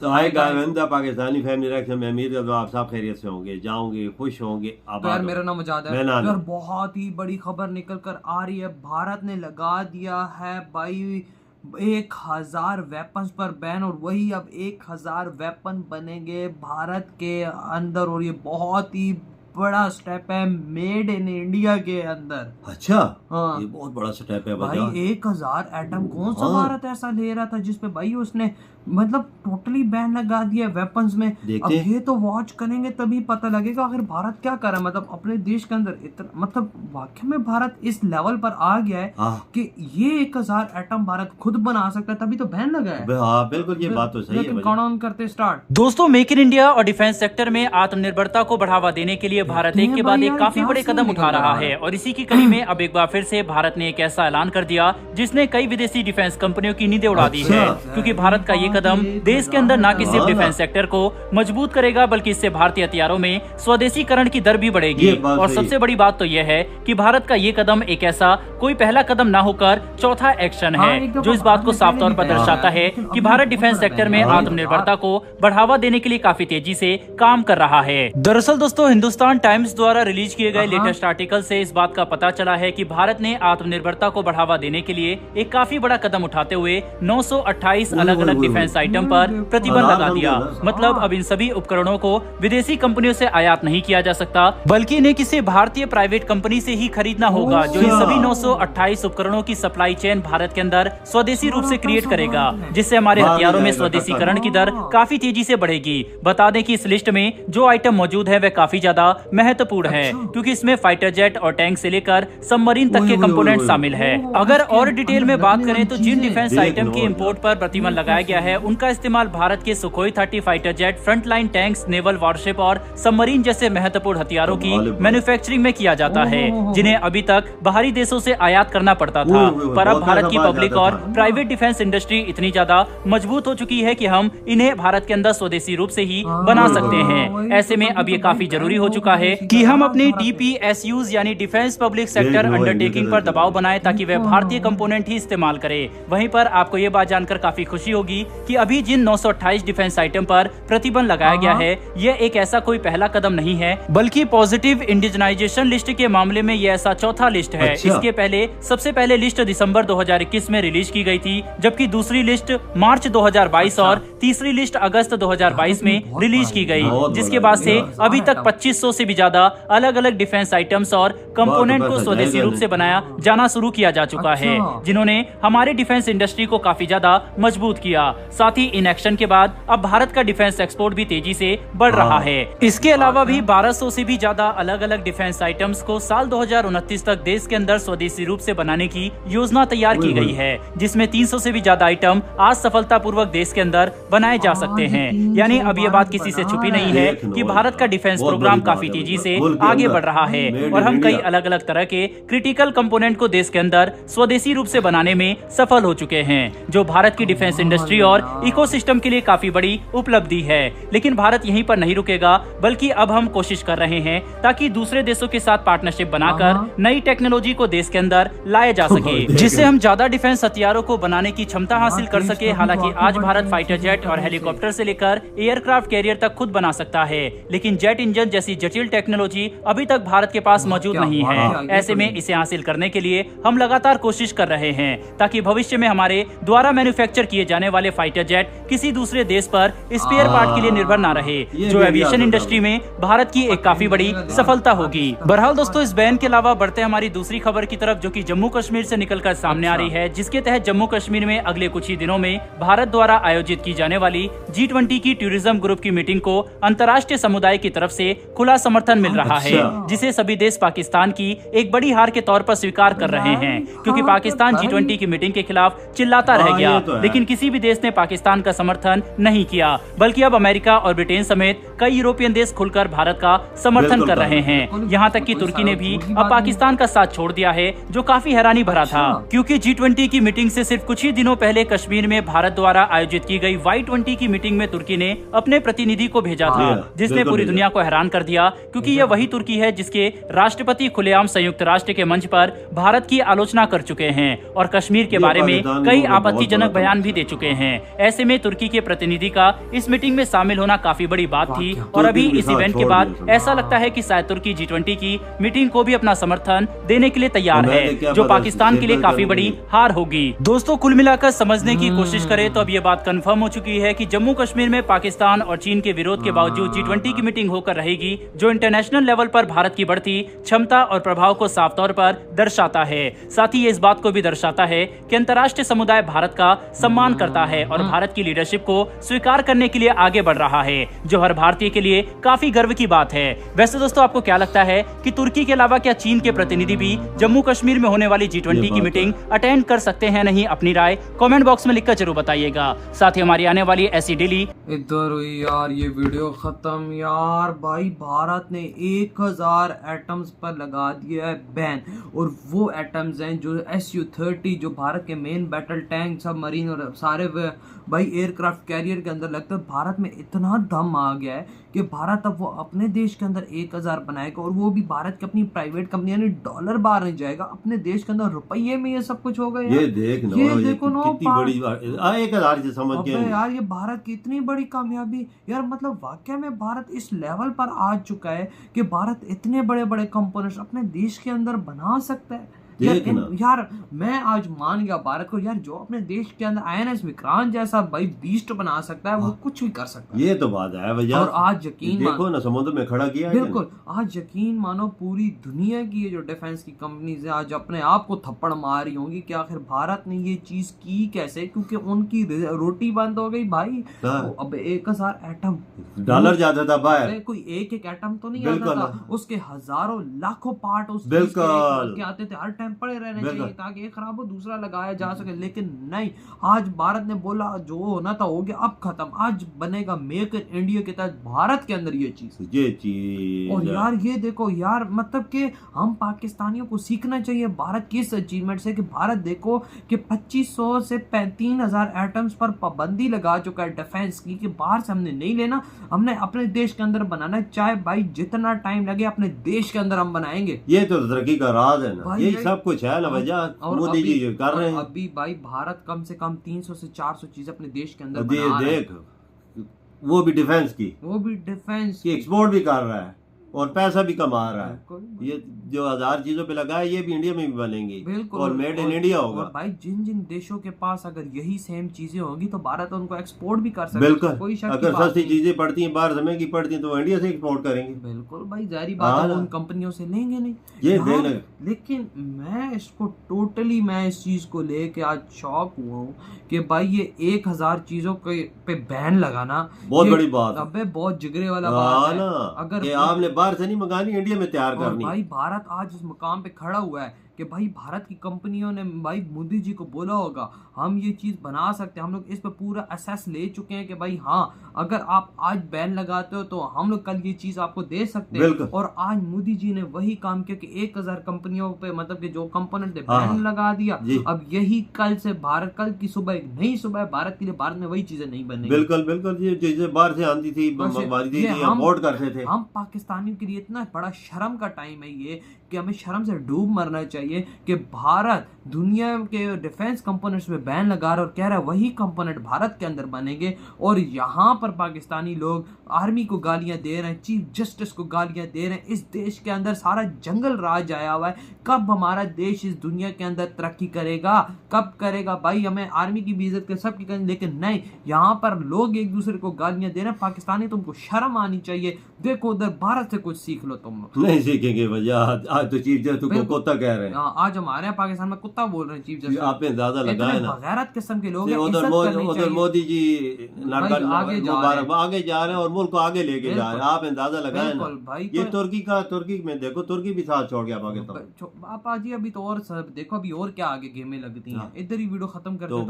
तो आएगा आइंदा पाकिस्तानी फैमिली रिएक्शन में उम्मीद करता हूँ आप सब खैरियत से होंगे, जाओगे, खुश होंगे, तो आबाद यार मेरा नाम मुजाद है। मैं नाना। यार बहुत ही बड़ी खबर निकल कर आ रही है। भारत ने लगा दिया है भाई 1000 वेपन्स पर बैन, और वही अब 1000 वेपन बनेंगे भारत के अंदर, और ये बहुत ही बड़ा स्टेप है मेड इन इंडिया के अंदर। अच्छा, हाँ ये बहुत बड़ा स्टेप है भाई। 1000 एटम कौन सा भारत ऐसा ले रहा था जिसपे भाई उसने मतलब टोटली बैन लगा दिया वेपन्स में। अब ये तो वॉच करेंगे तभी पता लगेगा आखिर भारत क्या कर रहा है। मतलब अपने देश के अंदर इतना मतलब वाकई में भारत इस लेवल पर आ गया है कि ये 1000 एटम भारत खुद बना सकता है, तभी तो बैन लगा है। हाँ बिल्कुल, ये बात तो सही है। लेकिन काउंट करते स्टार्ट। दोस्तों, मेक इन इंडिया और डिफेंस सेक्टर में आत्मनिर्भरता को बढ़ावा देने के लिए भारत एक के बाद एक काफी बड़े कदम उठा रहा है, और इसी की कड़ी में अब एक बार फिर से भारत ने एक ऐसा ऐलान कर दिया जिसने कई विदेशी डिफेंस कंपनियों की नींदें उड़ा दी है। क्योंकि भारत का ये कदम देश के अंदर न कि सिर्फ डिफेंस सेक्टर को मजबूत करेगा, बल्कि इससे भारतीय हथियारों में स्वदेशीकरण की दर भी बढ़ेगी। और सबसे बड़ी बात तो यह है कि भारत का ये कदम एक ऐसा कोई पहला कदम न होकर चौथा एक्शन है, जो इस बात को साफ तौर पर दर्शाता है कि भारत डिफेंस सेक्टर में आत्मनिर्भरता को बढ़ावा देने के लिए काफी तेजी से काम कर रहा है। दरअसल दोस्तों, हिंदुस्तान टाइम्स द्वारा रिलीज किए गए लेटेस्ट आर्टिकल से इस बात का पता चला है कि भारत ने आत्मनिर्भरता को बढ़ावा देने के लिए एक काफी बड़ा कदम उठाते हुए 928 अलग अलग डिफेंस आइटम पर प्रतिबंध लगा दिया। मतलब अब इन सभी उपकरणों को विदेशी कंपनियों से आयात नहीं किया जा सकता, बल्कि इन्हें किसी भारतीय प्राइवेट कंपनी से ही खरीदना होगा, जो इन सभी 928 उपकरणों की सप्लाई चेन भारत के अंदर स्वदेशी रूप से क्रिएट करेगा, जिससे हमारे हथियारों में स्वदेशीकरण की दर काफी तेजी से बढ़ेगी। बता दें कि इस लिस्ट में जो आइटम मौजूद है वह काफी ज्यादा महत्वपूर्ण है, क्योंकि इसमें फाइटर जेट और टैंक से लेकर सबमरीन तक के कंपोनेंट शामिल है। अगर और डिटेल में बात करें तो जिन डिफेंस आइटम के इंपोर्ट पर प्रतिबंध लगाया गया है उनका इस्तेमाल भारत के Sukhoi 30 fighter jet, frontline tanks, naval warship और सबमरीन जैसे महत्वपूर्ण हथियारों की मैन्युफैक्चरिंग में किया जाता है, जिन्हें अभी तक बाहरी देशों से आयात करना पड़ता था। पर अब भारत की पब्लिक और प्राइवेट डिफेंस इंडस्ट्री इतनी ज्यादा मजबूत हो चुकी है कि हम इन्हें भारत के अंदर स्वदेशी रूप से ही बना सकते हैं। ऐसे में अब ये काफी जरूरी हो चुका है कि हम अपने DPSUs यानी डिफेंस पब्लिक सेक्टर अंडरटेकिंग पर दबाव बनाएं, ताकि वह भारतीय कंपोनेंट ही इस्तेमाल करे। वहीं पर आपको ये बात जानकर काफी खुशी होगी कि अभी जिन 928 डिफेंस आइटम पर प्रतिबंध लगाया गया है, यह एक ऐसा कोई पहला कदम नहीं है, बल्कि पॉजिटिव इंडिजनाइजेशन लिस्ट के मामले में यह ऐसा चौथा लिस्ट है। इसके पहले सबसे पहले लिस्ट दिसंबर 2021 में रिलीज की गई थी, जबकि दूसरी लिस्ट मार्च 2022 और तीसरी लिस्ट अगस्त 2022 में रिलीज की गई, जिसके बाद से अभी तक 2500 से भी ज्यादा अलग अलग डिफेंस आइटम्स और कंपोनेंट को स्वदेशी रूप से बनाया जाना शुरू किया जा चुका है, जिन्होंने हमारे डिफेंस इंडस्ट्री को काफी ज्यादा मजबूत किया। साथ ही इन एक्शन के बाद अब भारत का डिफेंस एक्सपोर्ट भी तेजी से बढ़ रहा है। इसके अलावा भी 1200 से भी ज्यादा अलग अलग डिफेंस आइटम्स को साल 2029 तक देश के अंदर स्वदेशी रूप से बनाने की योजना तैयार की गई है, जिसमें 300 से भी ज्यादा आइटम आज सफलतापूर्वक देश के अंदर बनाए जा सकते हैं। यानी अब ये बात किसी से छुपी नहीं है कि भारत का डिफेंस प्रोग्राम काफी तेजी से आगे बढ़ रहा है, और हम कई अलग अलग तरह के क्रिटिकल कंपोनेंट को देश के अंदर स्वदेशी रूप से बनाने में सफल हो चुके हैं, जो भारत की डिफेंस इंडस्ट्री और इकोसिस्टम के लिए काफी बड़ी उपलब्धि है। लेकिन भारत यहीं पर नहीं रुकेगा, बल्कि अब हम कोशिश कर रहे हैं ताकि दूसरे देशों के साथ पार्टनरशिप बनाकर नई टेक्नोलॉजी को देश के अंदर लाया जा सके, जिससे हम ज्यादा डिफेंस हथियारों को बनाने की क्षमता हासिल कर सके। हालांकि आज भारत फाइटर जेट और हेलीकॉप्टर से लेकर एयरक्राफ्ट कैरियर तक खुद बना सकता है, लेकिन जेट इंजन जैसी जटिल टेक्नोलॉजी अभी तक भारत के पास मौजूद नहीं है। ऐसे में इसे हासिल करने के लिए हम लगातार कोशिश कर रहे हैं, ताकि भविष्य में हमारे द्वारा मैन्युफैक्चर किए जाने वाले फाइटर जेट किसी दूसरे देश पर स्पेयर पार्ट के लिए निर्भर ना रहे, जो एविएशन इंडस्ट्री में भारत की एक काफी बड़ी सफलता होगी। बहरहाल दोस्तों, इस बैन के अलावा बढ़ते हमारी दूसरी खबर की तरफ, जो कि जम्मू कश्मीर से निकलकर सामने आ रही है, जिसके तहत जम्मू कश्मीर में अगले कुछ ही दिनों में भारत द्वारा आयोजित की जाने वाली G20 की टूरिज्म ग्रुप की मीटिंग को अंतर्राष्ट्रीय समुदाय की तरफ से खुला समर्थन मिल रहा है, जिसे सभी देश पाकिस्तान की एक बड़ी हार के तौर पर स्वीकार कर रहे हैं, क्योंकि पाकिस्तान G20 की मीटिंग के खिलाफ चिल्लाता रह गया, लेकिन किसी भी देश ने पाकिस्तान का समर्थन नहीं किया, बल्कि अब अमेरिका और ब्रिटेन समेत कई यूरोपियन देश खुलकर भारत का समर्थन कर रहे हैं। यहाँ तक कि तुर्की ने भी अब पाकिस्तान का साथ छोड़ दिया है, जो काफी हैरानी भरा था, क्योंकि G20 की मीटिंग से सिर्फ कुछ ही दिनों पहले कश्मीर में भारत द्वारा आयोजित की गई Y20 की मीटिंग में तुर्की ने अपने प्रतिनिधि को भेजा था, जिसने पूरी दुनिया को हैरान कर दिया, क्योंकि यह वही तुर्की है जिसके राष्ट्रपति खुलेआम संयुक्त राष्ट्र के मंच पर भारत की आलोचना कर चुके हैं और कश्मीर के बारे में कई आपत्तिजनक बयान भी दे चुके हैं। ऐसे में तुर्की के प्रतिनिधि का इस मीटिंग में शामिल होना काफी बड़ी बात थी और अभी तुर्की इस के साथ इवेंट के छोड़ बाद दिया ऐसा लगता है कि शायद तुर्की G20 की मीटिंग को भी अपना समर्थन देने के लिए तैयार तो है, क्या जो पता पाकिस्तान के लिए सेटल काफी करने बड़ी के लिए। हार होगी। दोस्तों, कुल मिलाकर समझने की कोशिश करें तो अब ये बात कंफर्म हो चुकी है कि जम्मू कश्मीर में पाकिस्तान और चीन के विरोध के बावजूद G20 की मीटिंग होकर रहेगी, जो इंटरनेशनल लेवल पर भारत की बढ़ती क्षमता और प्रभाव को साफ तौर पर दर्शाता है। साथ ही ये इस बात को भी दर्शाता है कि अंतर्राष्ट्रीय समुदाय भारत का सम्मान करता है और भारत की लीडरशिप को स्वीकार करने के लिए आगे बढ़ रहा है, जो हर भारतीय के लिए काफी गर्व की बात है। वैसे दोस्तों, आपको क्या लगता है कि तुर्की के अलावा क्या चीन के प्रतिनिधि भी जम्मू कश्मीर में होने वाली G20 की मीटिंग अटेंड कर सकते हैं? नहीं, अपनी राय कमेंट बॉक्स में लिखकर जरूर बताइएगा। साथ ही हमारी आने वाली ऐसी डेली इधर हुई यार ये वीडियो खत्म यार। भाई भारत ने 1000 एटम्स पर लगा दिया है बैन, और वो एटम्स हैं जो Su-30 जो भारत के मेन बैटल टैंक, सब मरीन और सारे भाई एयरक्राफ्ट कैरियर के अंदर लगता है। भारत में इतना दम आ गया है कि भारत अब वो अपने देश के अंदर 1000 बनाएगा, और वो भी भारत की अपनी प्राइवेट कंपनी, यानी डॉलर बाहर नहीं जाएगा, अपने देश के अंदर रुपये में ये सब कुछ होगा यार। ये देख नो, ये देखो नो, कितनी बड़ी 1000 से समझ के अबे यार ये भारत की इतनी बड़ी कामयाबी यार, मतलब वाकई में भारत इस लेवल पर आ चुका है कि भारत इतने बड़े बड़े कंपोनेंट्स अपने देश के अंदर बना सकता है। यार मैं आज मान गया भारत को यार, जो अपने देश के अंदर INS विक्रांत जैसा भाई बीस्ट बना सकता है, वो कुछ भी कर सकता है। ये तो बात है भैया। और आज यकीन देखो ना, समुद्र में खड़ा किया है। बिल्कुल, आज यकीन मानो पूरी दुनिया की ये जो डिफेंस की कंपनीज है आज अपने आप को थप्पड़ मार रही होंगी कि आखिर भारत ने ये चीज की कैसे, क्योंकि उनकी रोटी बंद हो गई भाई। अब 1000 एटम डॉलर जाता था बाहर, कोई एक एटम तो नहीं आता था, उसके हजारों लाखों पार्ट उस बिल्कुल आते थे। हर टाइम पड़े रहने चाहिए ताकि एक खराब हो दूसरा लगाया जा सके, लेकिन नहीं, आज भारत ने बोला जो होना था हो गया, अब खत्म। आज बनेगा मेक इन इंडिया के तहत भारत के अंदर ये चीज। और यार ये देखो यार, मतलब कि हम पाकिस्तानियों को सीखना चाहिए भारत की इस अचीवमेंट से कि भारत देखो कि 2500 से 3000 एटम्स पर पाबंदी लगा चुका है डिफेंस की, कि बाहर से हमने नहीं लेना, हमने अपने देश के अंदर बनाना है, चाहे भाई जितना टाइम लगे अपने देश के अंदर हम बनाएंगे। ये तो तरक्की का राज है ना, यही सब कुछ है ना भैया, मोदी जी कर रहे हैं। अभी भाई भारत कम से कम 300 से 400 चीजें अपने देश के अंदर बना रहा है। देख, वो भी डिफेंस की एक्सपोर्ट भी कर रहा है और पैसा भी कमा रहा है। ये जो 1000 चीजों पे लगा है, ये भी इंडिया में भी बनेंगी, बिल्कुल, और मेड इन इंडिया होगा। और भाई जिन जिन देशों के पास अगर यही सेम चीजें होंगी तो भारत उनको एक्सपोर्ट भी कर सकता है। बिल्कुल, कोई शक अगर सस्ती चीजें पड़ती हैं बाहर समय की पड़ती हैं तो इंडिया से एक्सपोर्ट करेंगे। बिल्कुल भाई, जारी बात है, उन कंपनियों से लेंगे नहीं ये लेकिन मैं इसको टोटली, मैं इस चीज को लेके आज शॉक हुआ हूँ कि भाई ये 1000 चीजों पे बैन लगाना बहुत बड़ी बात है। अबे बहुत जिगरे वाला बात है। अगर आपने बाहर से नहीं मंगानी, इंडिया में तैयार करनी। भाई भारत आज इस मुकाम पे खड़ा हुआ है कि भाई भारत की कंपनियों ने भाई मोदी जी को बोला होगा हम ये चीज बना सकते हैं, हम लोग इस पे पूरा असेस ले चुके हैं कि भाई हाँ, अगर आप आज बैन लगाते हो तो हम लोग कल ये चीज आपको दे सकते हैं। और आज मोदी जी ने वही काम किया कि 1000 कंपनियों पे, मतलब कि जो कंपोनेंट थे, बैन लगा दिया। अब यही कल से भारत, कल की सुबह एक नई सुबह भारत के लिए, भारत में वही चीजें नहीं बनेगी। बिल्कुल बिल्कुल, ये चीजें बाहर से आती थी, इंपोर्ट करते थे। हम पाकिस्तानियों के लिए इतना बड़ा शर्म का टाइम है ये कि हमें शर्म से डूब मरना चाहिए कि भारत दुनिया के डिफेंस कंपोनेंट्स में बैन लगा रहा और कह रहा है वही कंपोनेंट भारत के अंदर बनेंगे, और यहाँ पर पाकिस्तानी लोग आर्मी को गालियां दे रहे हैं, चीफ जस्टिस को गालियां दे रहे हैं। इस देश के अंदर सारा जंगल राज आया हुआ है। कब हमारा देश इस दुनिया के अंदर तरक्की करेगा, कब करेगा भाई? हमें आर्मी की भी इज्जत कर, सबकी करें, लेकिन नहीं, यहाँ पर लोग एक दूसरे को गालियां दे रहे हैं। पाकिस्तानी, तुमको शर्म आनी चाहिए। देखो उधर भारत से कुछ सीख लो तुम लोग। नहीं सीखेंगे भैया, आज तो चीफ जस्टिस को कुत्ता कह रहे हैं। आज हमारे यहाँ पाकिस्तान में कुत्ता बोल रहे हैं चीफ जस्टिस। आपने अंदाजा लगाया ना, बगैरत किस्म के लोग उधर मोदी जी आगे जा रहे हैं और मुल्क को आगे लेके जा रहे हैं। आप अंदाजा लगाए ना भाई। ये तुर्की में देखो, तुर्की भी साथ छोड़ गया पाकिस्तान। आप जी अभी तो और देखो, अभी और क्या आगे गेमें लगती हैं। इधर ही वीडियो खत्म कर दो।